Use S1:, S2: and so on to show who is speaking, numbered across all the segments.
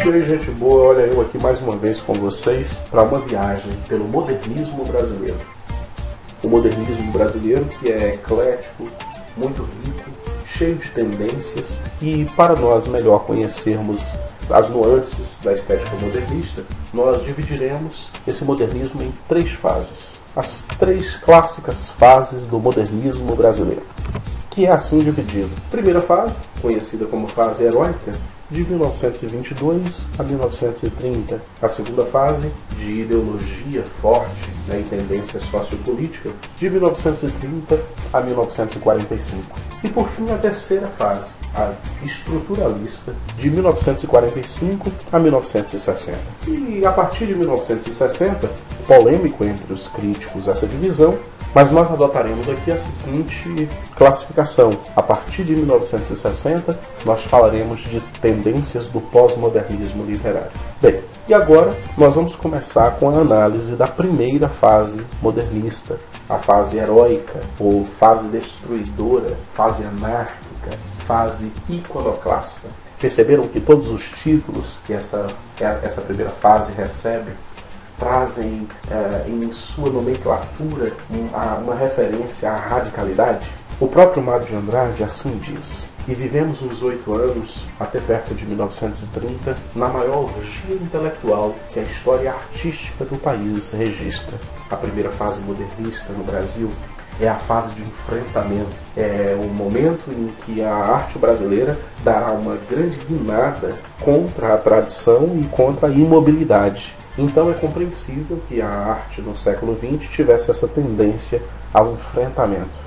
S1: E aí, gente boa, olha eu aqui mais uma vez com vocês para uma viagem pelo modernismo brasileiro. O modernismo brasileiro que é eclético, muito rico, cheio de tendências, e para nós melhor conhecermos as nuances da estética modernista, nós dividiremos esse modernismo em 3 fases. As 3 clássicas fases do modernismo brasileiro, que é assim dividido. Primeira fase, conhecida como fase heróica, de 1922 a 1930. A segunda fase, de ideologia forte, e tendência sociopolítica, de 1930 a 1945. E por fim a terceira fase, a estruturalista, de 1945 a 1960. E a partir de 1960, polêmico entre os críticos essa divisão, mas nós adotaremos aqui a seguinte classificação. A partir de 1960, nós falaremos de tendências do pós-modernismo literário. Bem, e agora nós vamos começar com a análise da primeira fase modernista, a fase heróica, ou fase destruidora, fase anárquica, fase iconoclasta. Perceberam que todos os títulos que essa primeira fase recebe trazem em sua nomenclatura uma referência à radicalidade? O próprio Mário de Andrade assim diz: e vivemos uns 8 anos, até perto de 1930, na maior orgia intelectual que a história artística do país registra. A primeira fase modernista no Brasil é a fase de enfrentamento. É o momento em que a arte brasileira dará uma grande guinada contra a tradição e contra a imobilidade. Então é compreensível que a arte no século XX tivesse essa tendência ao enfrentamento.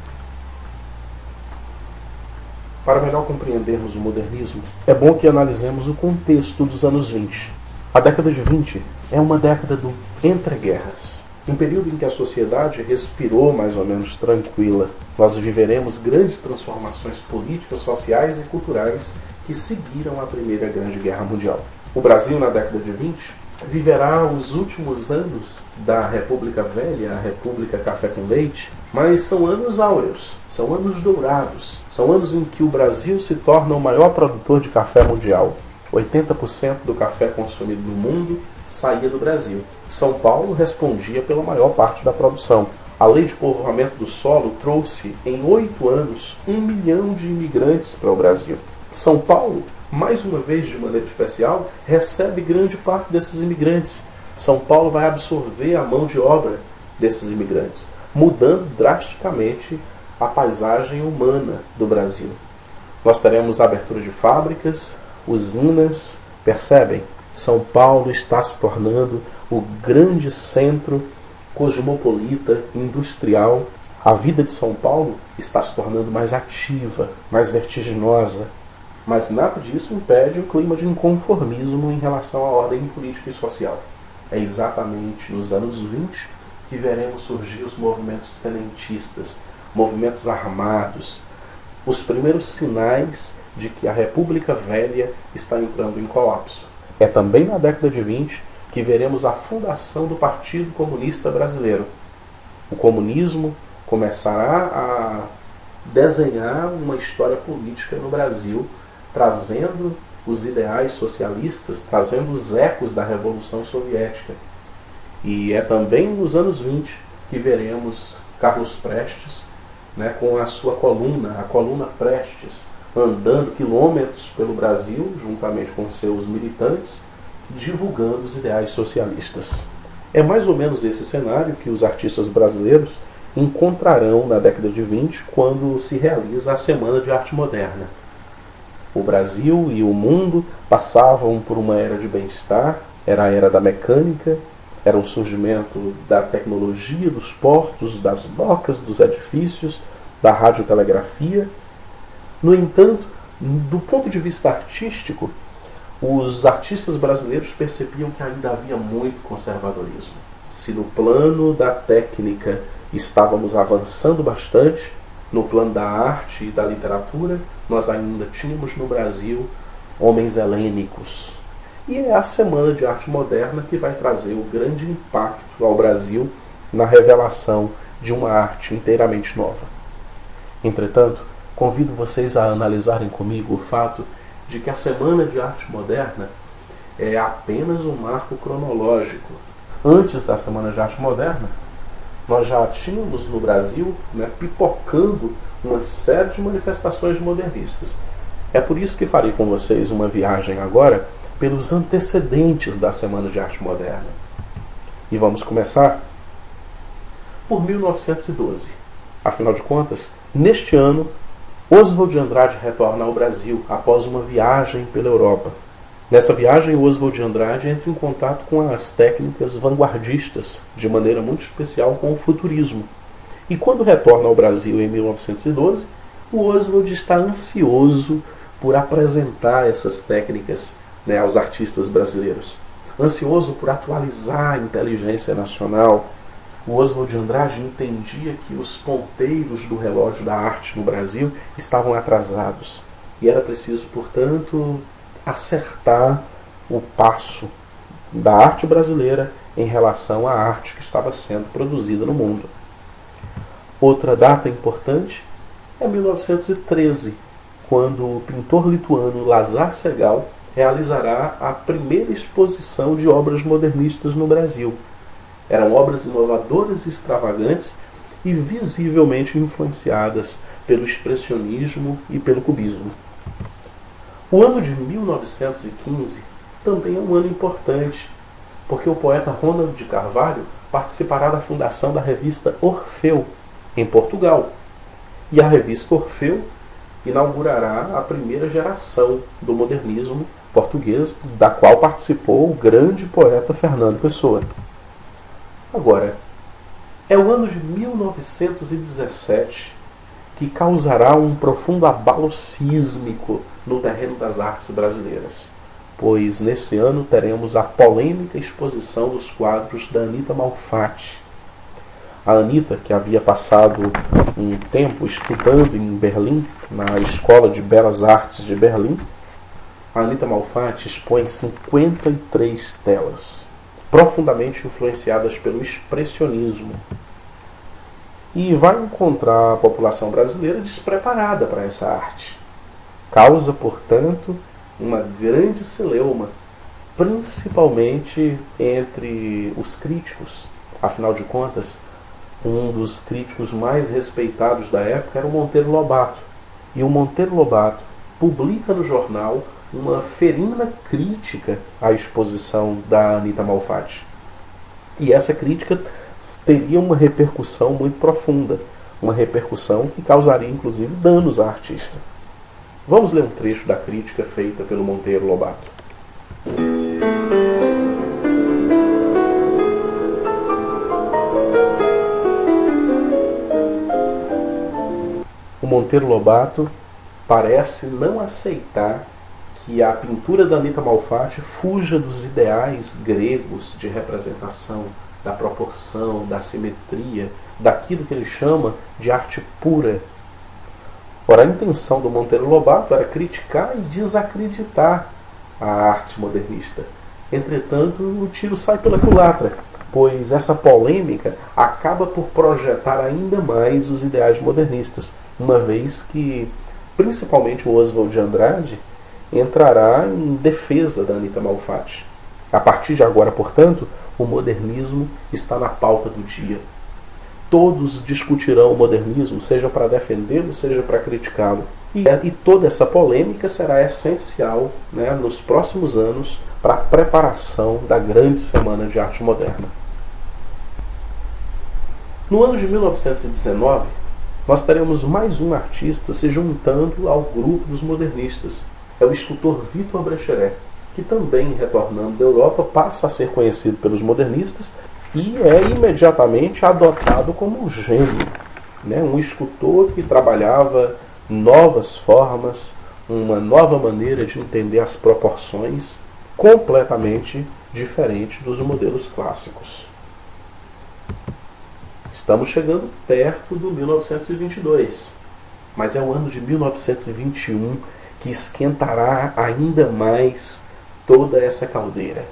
S1: Para melhor compreendermos o modernismo, é bom que analisemos o contexto dos anos 20. A década de 20 é uma década do entreguerras, um período em que a sociedade respirou mais ou menos tranquila. Nós viveremos grandes transformações políticas, sociais e culturais que seguiram a Primeira Grande Guerra Mundial. O Brasil, na década de 20, viverá os últimos anos da República Velha, a República Café com Leite, mas são anos áureos, são anos dourados, são anos em que o Brasil se torna o maior produtor de café mundial. 80% do café consumido no mundo saía do Brasil. São Paulo respondia pela maior parte da produção. A lei de povoamento do solo trouxe, em 8 anos, 1 milhão de imigrantes para o Brasil. São Paulo, mais uma vez de maneira especial, recebe grande parte desses imigrantes. São Paulo vai absorver a mão de obra desses imigrantes, mudando drasticamente a paisagem humana do Brasil. Nós teremos a abertura de fábricas, usinas, percebem? São Paulo está se tornando o grande centro cosmopolita, industrial. A vida de São Paulo está se tornando mais ativa, mais vertiginosa. Mas nada disso impede o clima de inconformismo em relação à ordem política e social. É exatamente nos anos 20 que veremos surgir os movimentos tenentistas, movimentos armados, os primeiros sinais de que a República Velha está entrando em colapso. É também na década de 20 que veremos a fundação do Partido Comunista Brasileiro. O comunismo começará a desenhar uma história política no Brasil, trazendo os ideais socialistas, trazendo os ecos da Revolução Soviética. E é também nos anos 20 que veremos Carlos Prestes, com a sua coluna, a coluna Prestes, andando quilômetros pelo Brasil, juntamente com seus militantes, divulgando os ideais socialistas. É mais ou menos esse cenário que os artistas brasileiros encontrarão na década de 20, quando se realiza a Semana de Arte Moderna. O Brasil e o mundo passavam por uma era de bem-estar, era a era da mecânica, era o surgimento da tecnologia, dos portos, das docas, dos edifícios, da radiotelegrafia. No entanto, do ponto de vista artístico, os artistas brasileiros percebiam que ainda havia muito conservadorismo. Se no plano da técnica estávamos avançando bastante, no plano da arte e da literatura, nós ainda tínhamos no Brasil homens helênicos. E é a Semana de Arte Moderna que vai trazer o grande impacto ao Brasil na revelação de uma arte inteiramente nova. Entretanto, convido vocês a analisarem comigo o fato de que a Semana de Arte Moderna é apenas um marco cronológico. Antes da Semana de Arte Moderna, nós já tínhamos no Brasil, pipocando uma série de manifestações modernistas. É por isso que farei com vocês uma viagem agora pelos antecedentes da Semana de Arte Moderna. E vamos começar por 1912. Afinal de contas, neste ano, Oswald de Andrade retorna ao Brasil após uma viagem pela Europa. Nessa viagem, Oswald de Andrade entra em contato com as técnicas vanguardistas, de maneira muito especial com o futurismo. E quando retorna ao Brasil em 1912, o Oswald está ansioso por apresentar essas técnicas aos artistas brasileiros. Ansioso por atualizar a inteligência nacional. O Oswald de Andrade entendia que os ponteiros do relógio da arte no Brasil estavam atrasados. E era preciso, portanto, acertar o passo da arte brasileira em relação à arte que estava sendo produzida no mundo. Outra data importante é 1913, quando o pintor lituano Lazar Segal realizará a primeira exposição de obras modernistas no Brasil. Eram obras inovadoras e extravagantes e visivelmente influenciadas pelo expressionismo e pelo cubismo. O ano de 1915 também é um ano importante, porque o poeta Ronald de Carvalho participará da fundação da revista Orfeu, em Portugal. E a revista Orfeu inaugurará a primeira geração do modernismo português, da qual participou o grande poeta Fernando Pessoa. Agora, é o ano de 1917 que causará um profundo abalo sísmico no terreno das artes brasileiras, pois nesse ano teremos a polêmica exposição dos quadros da Anita Malfatti. A Anita, que havia passado um tempo estudando em Berlim, na Escola de Belas Artes de Berlim, a Anita Malfatti expõe 53 telas, profundamente influenciadas pelo expressionismo, e vai encontrar a população brasileira despreparada para essa arte. Causa, portanto, uma grande celeuma, principalmente entre os críticos. Afinal de contas, um dos críticos mais respeitados da época era o Monteiro Lobato. E o Monteiro Lobato publica no jornal uma ferina crítica à exposição da Anita Malfatti. E essa crítica teria uma repercussão muito profunda, uma repercussão que causaria inclusive danos à artista. Vamos ler um trecho da crítica feita pelo Monteiro Lobato. O Monteiro Lobato parece não aceitar que a pintura da Anita Malfatti fuja dos ideais gregos de representação, da proporção, da simetria, daquilo que ele chama de arte pura. Ora, a intenção do Monteiro Lobato era criticar e desacreditar a arte modernista. Entretanto, o tiro sai pela culatra, pois essa polêmica acaba por projetar ainda mais os ideais modernistas, uma vez que, principalmente o Oswald de Andrade, entrará em defesa da Anita Malfatti. A partir de agora, portanto, o modernismo está na pauta do dia. Todos discutirão o modernismo, seja para defendê-lo, seja para criticá-lo. E toda essa polêmica será essencial, nos próximos anos para a preparação da grande Semana de Arte Moderna. No ano de 1919, nós teremos mais um artista se juntando ao grupo dos modernistas. É o escultor Victor Brecheret, que também, retornando da Europa, passa a ser conhecido pelos modernistas e é imediatamente adotado como um gênio, um escultor que trabalhava novas formas, uma nova maneira de entender as proporções, completamente diferente dos modelos clássicos. Estamos chegando perto do 1922, mas é o ano de 1921 que esquentará ainda mais toda essa caldeira.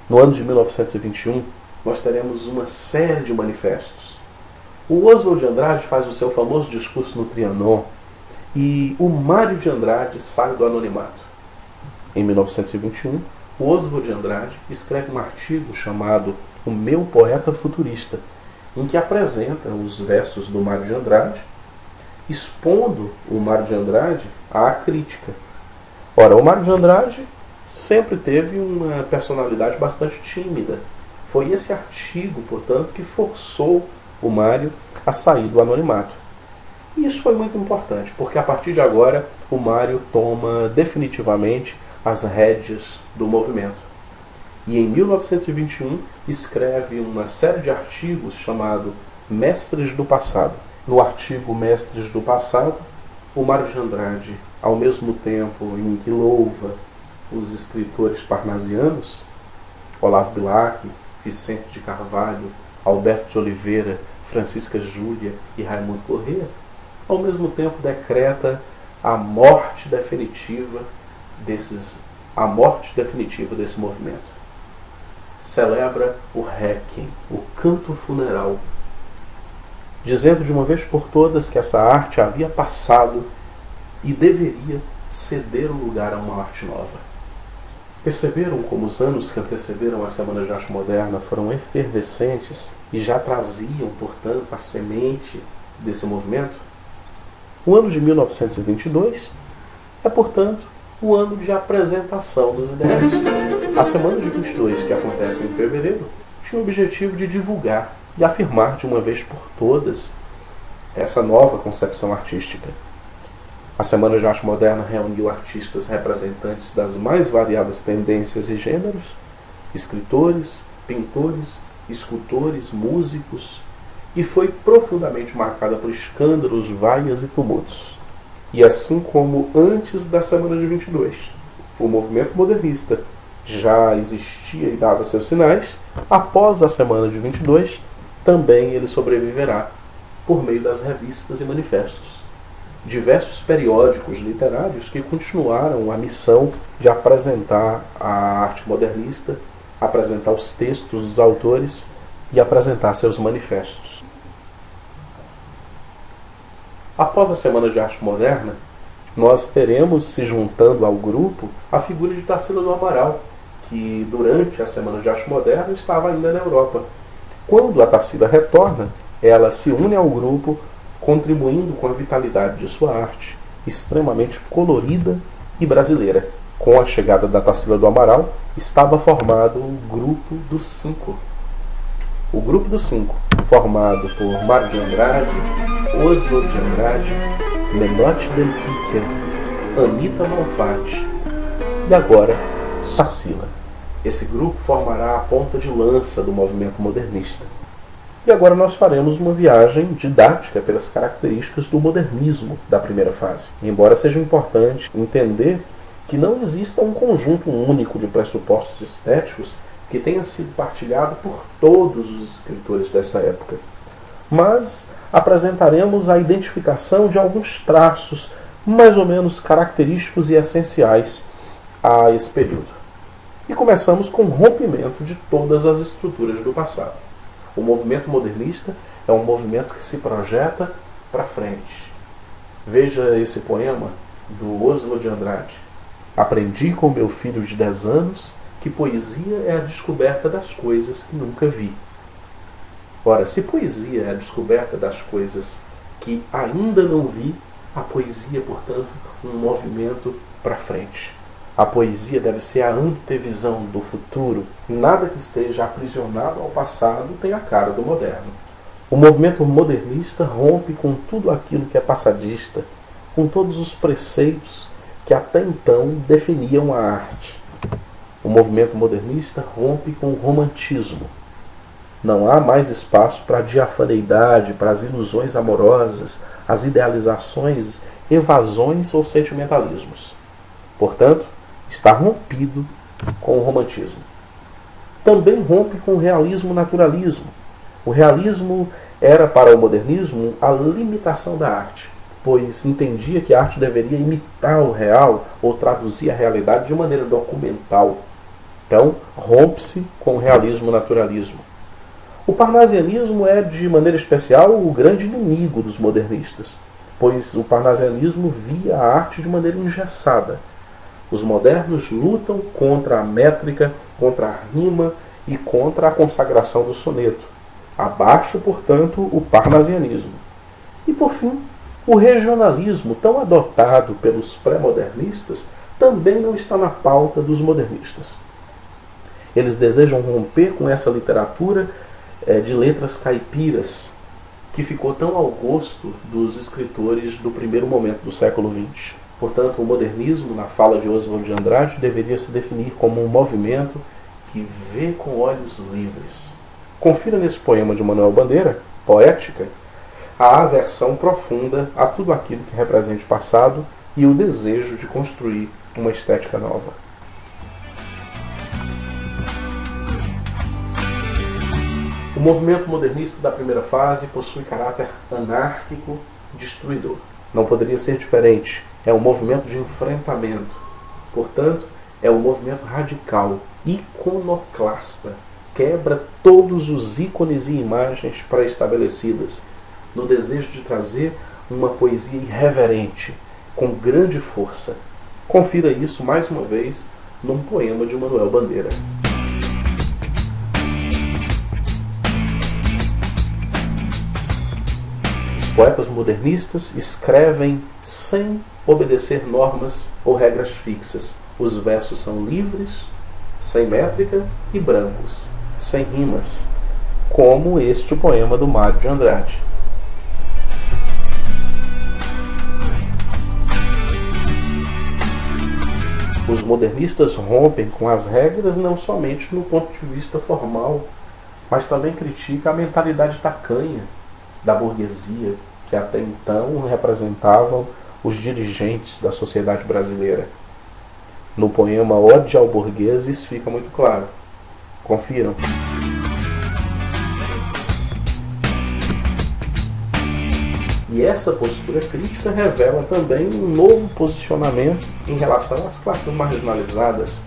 S1: No ano de 1921, nós teremos uma série de manifestos. O Oswald de Andrade faz o seu famoso discurso no Trianon e o Mário de Andrade sai do anonimato. Em 1921, o Oswald de Andrade escreve um artigo chamado O Meu Poeta Futurista, em que apresenta os versos do Mário de Andrade, expondo o Mário de Andrade à crítica. Ora, o Mário de Andrade sempre teve uma personalidade bastante tímida. Foi esse artigo, portanto, que forçou o Mário a sair do anonimato. E isso foi muito importante, porque a partir de agora o Mário toma definitivamente as rédeas do movimento. E em 1921 escreve uma série de artigos chamado Mestres do Passado. No artigo Mestres do Passado, o Mário de Andrade, ao mesmo tempo em que louva os escritores parnasianos, Olavo Bilac, Vicente de Carvalho, Alberto de Oliveira, Francisca Júlia e Raimundo Corrêa, ao mesmo tempo decreta a morte definitiva desse movimento. Celebra o Requiem, o canto funeral, dizendo de uma vez por todas que essa arte havia passado e deveria ceder o lugar a uma arte nova. Perceberam como os anos que antecederam a Semana de Arte Moderna foram efervescentes e já traziam, portanto, a semente desse movimento? O ano de 1922 é, portanto, o ano de apresentação dos ideais. A Semana de 22, que acontece em fevereiro, tinha o objetivo de divulgar e afirmar de uma vez por todas essa nova concepção artística. A Semana de Arte Moderna reuniu artistas representantes das mais variadas tendências e gêneros, escritores, pintores, escultores, músicos, e foi profundamente marcada por escândalos, vaias e tumultos. E assim como antes da Semana de 22, o movimento modernista já existia e dava seus sinais, após a Semana de 22, também ele sobreviverá por meio das revistas e manifestos. Diversos periódicos literários que continuaram a missão de apresentar a arte modernista, apresentar os textos dos autores e apresentar seus manifestos. Após a Semana de Arte Moderna, nós teremos, se juntando ao grupo, a figura de Tarsila do Amaral, que durante a Semana de Arte Moderna estava ainda na Europa. Quando a Tarsila retorna, ela se une ao grupo, contribuindo com a vitalidade de sua arte, extremamente colorida e brasileira. Com a chegada da Tarsila do Amaral, estava formado o Grupo dos Cinco. O Grupo dos Cinco, formado por Mário de Andrade, Oswald de Andrade, Menotti del Picchia, Anita Malfatti e agora Tarsila. Esse grupo formará a ponta de lança do movimento modernista. E agora nós faremos uma viagem didática pelas características do modernismo da primeira fase. Embora seja importante entender que não exista um conjunto único de pressupostos estéticos que tenha sido partilhado por todos os escritores dessa época. Mas apresentaremos a identificação de alguns traços mais ou menos característicos e essenciais a esse período. E começamos com o rompimento de todas as estruturas do passado. O movimento modernista é um movimento que se projeta para frente. Veja esse poema do Oswald de Andrade. Aprendi com meu filho de 10 anos que poesia é a descoberta das coisas que nunca vi. Ora, se poesia é a descoberta das coisas que ainda não vi, a poesia, portanto, um movimento para frente. A poesia deve ser a antevisão do futuro. Nada que esteja aprisionado ao passado tem a cara do moderno. O movimento modernista rompe com tudo aquilo que é passadista, com todos os preceitos que até então definiam a arte. O movimento modernista rompe com o romantismo. Não há mais espaço para a diafaneidade, para as ilusões amorosas, as idealizações, evasões ou sentimentalismos. Portanto, está rompido com o romantismo. Também rompe com o realismo-naturalismo. O realismo era para o modernismo a limitação da arte, pois entendia que a arte deveria imitar o real ou traduzir a realidade de maneira documental. Então, rompe-se com o realismo-naturalismo. O parnasianismo é, de maneira especial, o grande inimigo dos modernistas, pois o parnasianismo via a arte de maneira engessada. Os modernos lutam contra a métrica, contra a rima e contra a consagração do soneto. Abaixo, portanto, o parnasianismo. E, por fim, o regionalismo, tão adotado pelos pré-modernistas, também não está na pauta dos modernistas. Eles desejam romper com essa literatura de letras caipiras, que ficou tão ao gosto dos escritores do primeiro momento do século XX. Portanto, o modernismo, na fala de Oswald de Andrade, deveria se definir como um movimento que vê com olhos livres. Confira nesse poema de Manuel Bandeira, Poética, a aversão profunda a tudo aquilo que represente o passado e o desejo de construir uma estética nova. O movimento modernista da primeira fase possui caráter anárquico, destruidor. Não poderia ser diferente. É um movimento de enfrentamento. Portanto, é um movimento radical, iconoclasta. Quebra todos os ícones e imagens pré-estabelecidas, no desejo de trazer uma poesia irreverente, com grande força. Confira isso mais uma vez num poema de Manuel Bandeira. Os poetas modernistas escrevem sem obedecer normas ou regras fixas. Os versos são livres, sem métrica e brancos, sem rimas, como este poema do Mário de Andrade. Os modernistas rompem com as regras não somente no ponto de vista formal, mas também criticam a mentalidade tacanha da burguesia, que até então representavam os dirigentes da sociedade brasileira. No poema Ode ao Burguês isso fica muito claro. Confiram. E essa postura crítica revela também um novo posicionamento em relação às classes marginalizadas,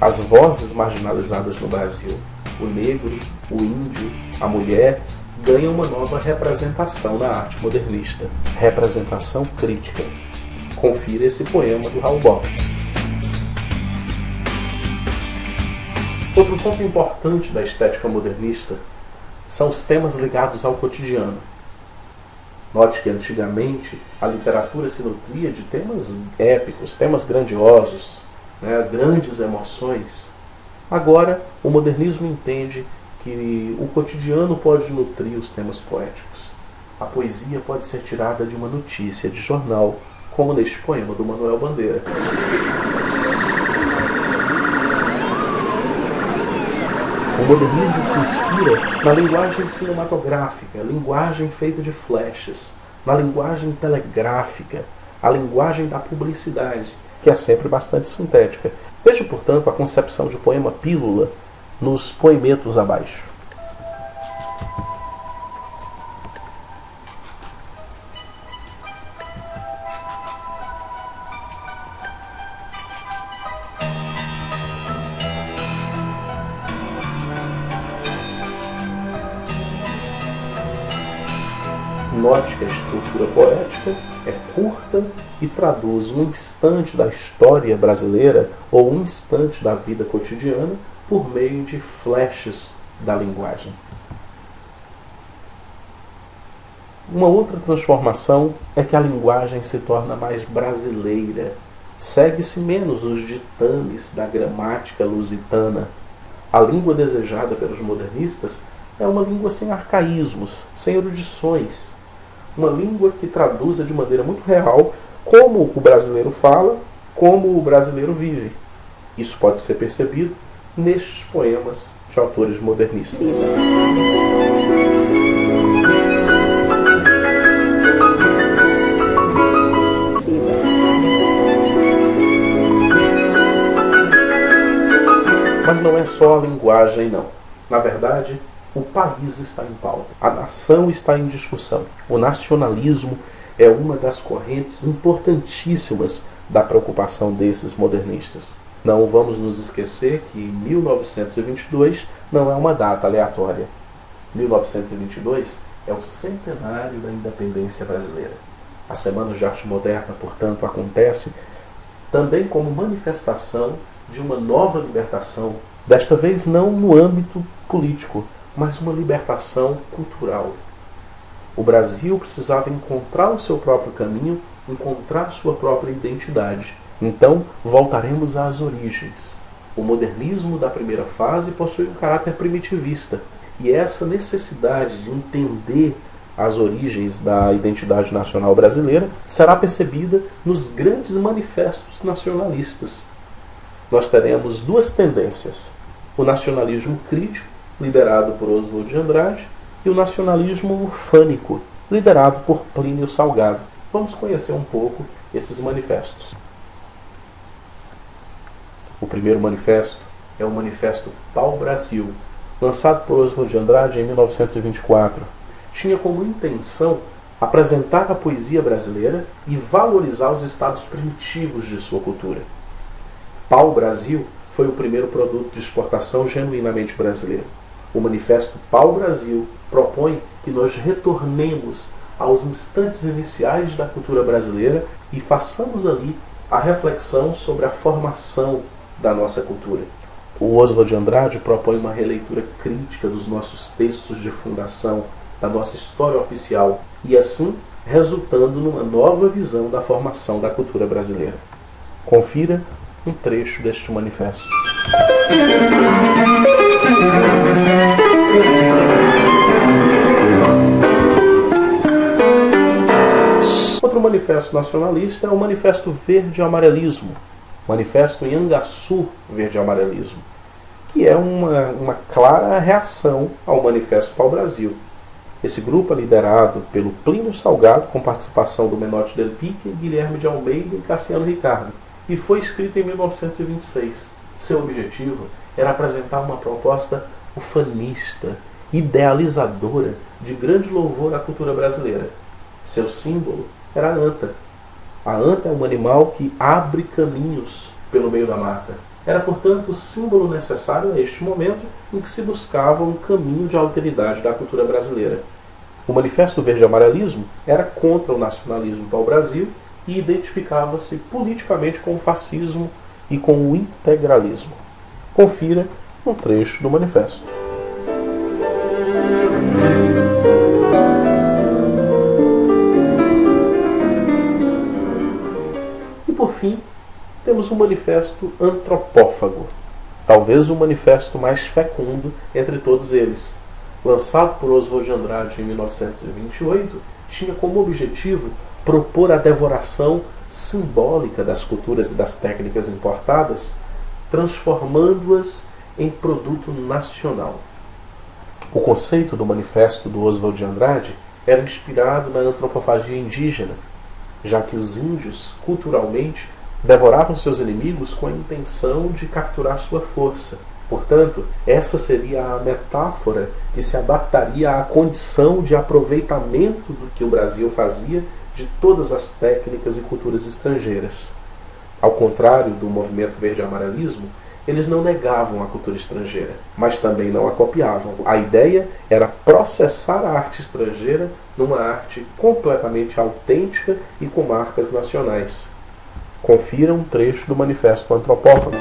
S1: às vozes marginalizadas no Brasil. O negro, o índio, a mulher ganham uma nova representação na arte modernista. Representação crítica. Confira esse poema do Raul Bock. Outro ponto importante da estética modernista são os temas ligados ao cotidiano. Note que antigamente a literatura se nutria de temas épicos, temas grandiosos, grandes emoções. Agora, o modernismo entende que o cotidiano pode nutrir os temas poéticos. A poesia pode ser tirada de uma notícia de jornal, como neste poema do Manuel Bandeira. O modernismo se inspira na linguagem cinematográfica, linguagem feita de flechas, na linguagem telegráfica, a linguagem da publicidade, que é sempre bastante sintética. Veja, portanto, a concepção de poema pílula nos poemetos abaixo. Note que a estrutura poética é curta e traduz um instante da história brasileira ou um instante da vida cotidiana por meio de flashes da linguagem. Uma outra transformação é que a linguagem se torna mais brasileira. Segue-se menos os ditames da gramática lusitana. A língua desejada pelos modernistas é uma língua sem arcaísmos, sem erudições. Uma língua que traduza de maneira muito real como o brasileiro fala, como o brasileiro vive. Isso pode ser percebido nestes poemas de autores modernistas. Mas não é só a linguagem, não. Na verdade, o país está em pauta. A nação está em discussão. O nacionalismo é uma das correntes importantíssimas da preocupação desses modernistas. Não vamos nos esquecer que 1922 não é uma data aleatória. 1922 é o centenário da independência brasileira. A Semana de Arte Moderna, portanto, acontece também como manifestação de uma nova libertação, desta vez não no âmbito político, mas uma libertação cultural. O Brasil precisava encontrar o seu próprio caminho, encontrar sua própria identidade. Então, voltaremos às origens. O modernismo da primeira fase possui um caráter primitivista, e essa necessidade de entender as origens da identidade nacional brasileira será percebida nos grandes manifestos nacionalistas. Nós teremos duas tendências: o nacionalismo crítico, liderado por Oswald de Andrade, e o nacionalismo ufânico, liderado por Plínio Salgado. Vamos conhecer um pouco esses manifestos. O primeiro manifesto é o Manifesto Pau-Brasil, lançado por Oswald de Andrade em 1924. Tinha como intenção apresentar a poesia brasileira e valorizar os estados primitivos de sua cultura. Pau-Brasil foi o primeiro produto de exportação genuinamente brasileiro. O Manifesto Pau-Brasil propõe que nós retornemos aos instantes iniciais da cultura brasileira e façamos ali a reflexão sobre a formação da nossa cultura. O Oswald de Andrade propõe uma releitura crítica dos nossos textos de fundação, da nossa história oficial, e assim resultando numa nova visão da formação da cultura brasileira. Confira um trecho deste manifesto. Outro manifesto nacionalista é o Manifesto Verde-Amarelismo, Manifesto Iangaçu Verde-Amarelismo, que é uma clara reação ao Manifesto Pau-Brasil. Esse grupo é liderado pelo Plínio Salgado, com participação do Menotti del Pique, Guilherme de Almeida e Cassiano Ricardo, e foi escrito em 1926. Seu objetivo era apresentar uma proposta ufanista, idealizadora, de grande louvor à cultura brasileira. Seu símbolo era a anta. A anta é um animal que abre caminhos pelo meio da mata. Era, portanto, o símbolo necessário a este momento em que se buscava um caminho de alteridade da cultura brasileira. O Manifesto Verde-Amarelismo era contra o nacionalismo pau-brasil e identificava-se politicamente com o fascismo e com o integralismo. Confira um trecho do manifesto. E por fim, temos um manifesto antropófago, talvez o manifesto mais fecundo entre todos eles. Lançado por Oswald de Andrade em 1928, tinha como objetivo propor a devoração simbólica das culturas e das técnicas importadas, transformando-as em produto nacional. O conceito do manifesto do Oswald de Andrade era inspirado na antropofagia indígena, já que os índios, culturalmente, devoravam seus inimigos com a intenção de capturar sua força. Portanto, essa seria a metáfora que se adaptaria à condição de aproveitamento do que o Brasil fazia de todas as técnicas e culturas estrangeiras. Ao contrário do movimento verde-amarelismo, eles não negavam a cultura estrangeira, mas também não a copiavam. A ideia era processar a arte estrangeira numa arte completamente autêntica e com marcas nacionais. Confira um trecho do Manifesto Antropófago.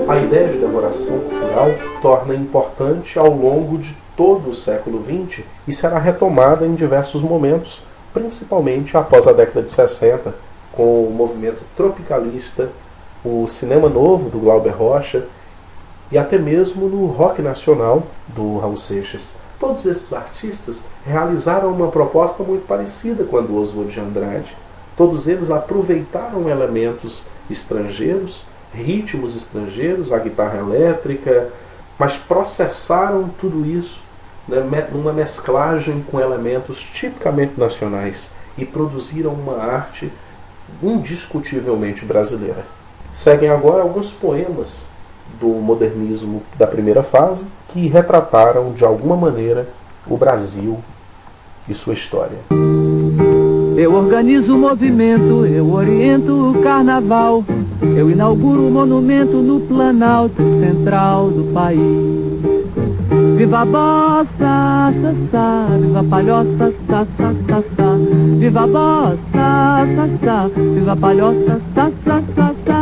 S1: A ideia de devoração cultural torna importante ao longo de todo o século XX e será retomada em diversos momentos, principalmente após a década de 60, com o movimento tropicalista, o cinema novo do Glauber Rocha e até mesmo no rock nacional do Raul Seixas. Todos esses artistas realizaram uma proposta muito parecida com a do Oswald de Andrade. Todos eles aproveitaram elementos estrangeiros, ritmos estrangeiros, a guitarra elétrica, mas processaram tudo isso, né, numa mesclagem com elementos tipicamente nacionais e produziram uma arte indiscutivelmente brasileira. Seguem agora alguns poemas do modernismo da primeira fase que retrataram de alguma maneira o Brasil e sua história.
S2: Eu organizo o movimento, eu oriento o carnaval, eu inauguro o monumento no Planalto Central do país. Viva a bossa, sa, sa, viva a palhoça, sa, sa, sa, sa. Viva a bossa, sa, sa, viva a palhoça, sa, sa, sa, sa.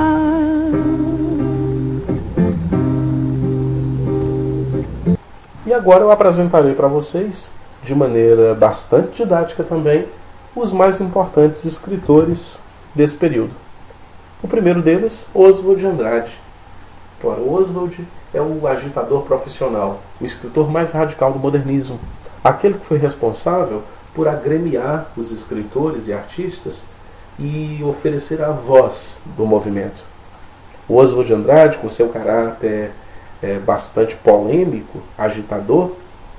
S1: E agora eu apresentarei para vocês, de maneira bastante didática também, os mais importantes escritores desse período. O primeiro deles, Oswald de Andrade. Ora, Oswald é o agitador profissional, o escritor mais radical do modernismo, aquele que foi responsável por agremiar os escritores e artistas e oferecer a voz do movimento. O Oswald de Andrade, com seu caráter bastante polêmico, agitador,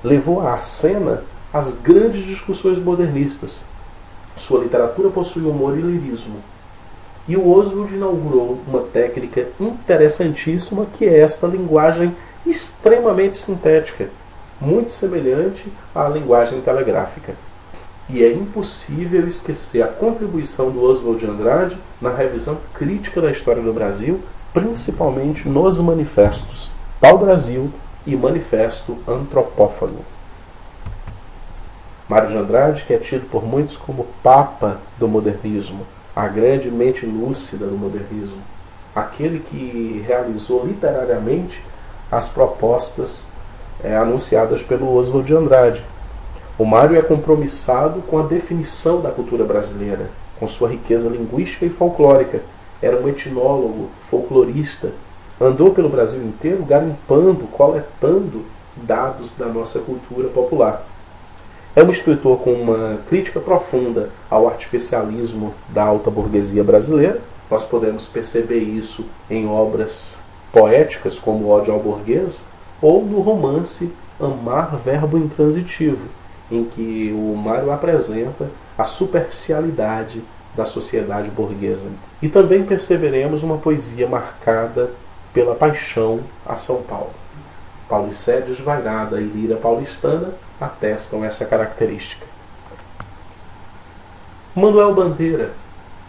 S1: levou à cena as grandes discussões modernistas. Sua literatura possui humor e lirismo. E o Oswald inaugurou uma técnica interessantíssima, que é esta linguagem extremamente sintética, muito semelhante à linguagem telegráfica. E é impossível esquecer a contribuição do Oswald de Andrade na revisão crítica da história do Brasil, principalmente nos manifestos Pau-Brasil e Manifesto Antropófago. Mário de Andrade, que é tido por muitos como Papa do modernismo, a grande mente lúcida do modernismo, aquele que realizou literariamente as propostas anunciadas pelo Oswald de Andrade. O Mário é compromissado com a definição da cultura brasileira, com sua riqueza linguística e folclórica. Era um etnólogo, folclorista, andou pelo Brasil inteiro garimpando, coletando dados da nossa cultura popular. É um escritor com uma crítica profunda ao artificialismo da alta burguesia brasileira. Nós podemos perceber isso em obras poéticas como Ódio ao Burguês ou no romance Amar, Verbo Intransitivo, em que o Mário apresenta a superficialidade da sociedade burguesa. E também perceberemos uma poesia marcada pela paixão a São Paulo. Paulicéia desvairada e lira paulistana atestam essa característica. Manuel Bandeira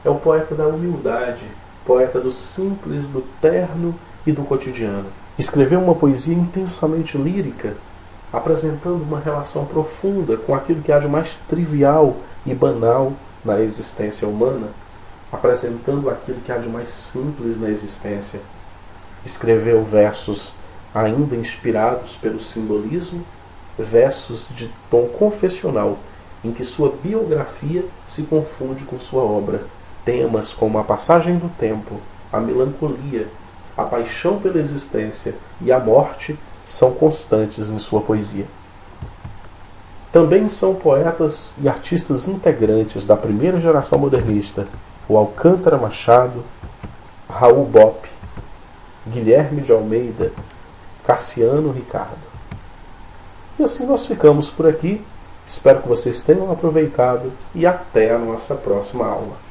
S1: é o poeta da humildade, poeta do simples, do terno e do cotidiano. Escreveu uma poesia intensamente lírica, apresentando uma relação profunda com aquilo que há de mais trivial e banal na existência humana, apresentando aquilo que há de mais simples na existência. Escreveu versos ainda inspirados pelo simbolismo, versos de tom confessional, em que sua biografia se confunde com sua obra. Temas como a passagem do tempo, a melancolia, a paixão pela existência e a morte são constantes em sua poesia. Também são poetas e artistas integrantes da primeira geração modernista o Alcântara Machado, Raul Bopp, Guilherme de Almeida, Cassiano Ricardo. E assim nós ficamos por aqui. Espero que vocês tenham aproveitado e até a nossa próxima aula.